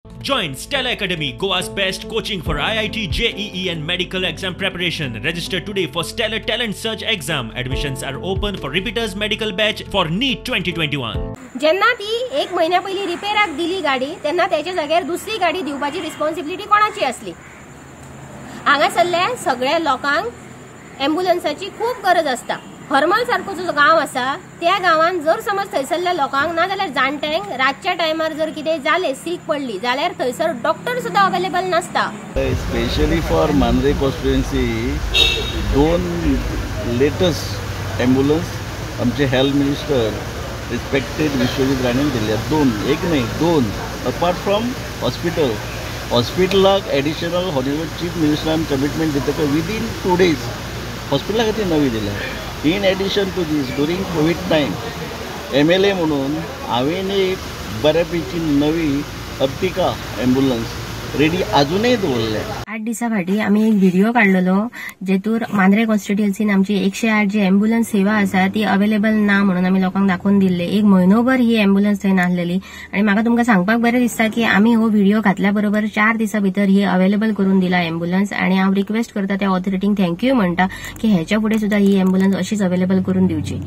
Join Stella Academy, Goa's best coaching for IIT, JEE and medical exam preparation. Register today for Stellar Talent Search exam. Admissions are open for repeaters medical batch for NEET 2021. जेन्ना ती एक महिन्या पयली रिपेराक दिली गाडी तेन्ना त्याच्या जाग्यार दुसरी गाडी दिवपाची रिस्पॉन्सिबिलिटी कोणाची असली? हांगासरल्या सगळ्या लोकांक ॲम्ब्युलन्साची खूप गरज असता. हरमल सारको जो गांव आसा त्या गांवांत जर समज थंयसरल्या लोकांक ना जाल्यार जाणट्यांक रातच्या टायमार जर कितें जालें सीक पडली जाल्यार थंयसर डॉक्टर सुद्दां अवेलेबल नासता. स्पेशली फॉर मांद्रे कॉन्स्टिट्युएन्सी दोन लेटेस्ट ॲम्ब्युलन्स आमचे हेल्थ मिनिस्टर रिस्पेक्टेड विश्वजीत राणेन दिल्या. एक न्हय दोन. अपार्ट फ्रॉम हॉस्पिटलाक एडिशनल हॉनरेबल चीफ मिनिस्टरान कमिटमेंट दितकच विदीन 2 days हॉस्पिटला खातीर नवी दिल्या. In addition to these during covid time MLA म्हणून हांवें एक बऱ्यापैकी नवी अर्टिका ॲम्ब्युलन्स रेडी अजूनही दवरल्या. 8 दिसा फाटी आम्ही एक व्हिडिओ काढलेलो जेतूर मांद्रे कॉन्स्टिट्युएन्सीन आमची 108 जी ॲम्ब्युलन्स सेवा आसा ती अवेलेबल ना म्हणून आम्ही लोकांक दाखवून दिल्ले. एक म्हयनोभर ही ॲम्ब्युलन्स थंय नासलेली आणि म्हाका तुमकां सांगपाक बरें दिसता की आम्ही हो व्हिडिओ घातल्या बरोबर 4 दिसा भितर ही अवेलेबल करून दिला ॲम्ब्युलन्स. आणि हांव रिक्वेस्ट करता त्या ऑथॉरिटींक थँक्यू म्हणटा की हेच्या फुडें सुद्धा ही ॲम्ब्युलन्स अशीच अवेलेबल करून दिवची.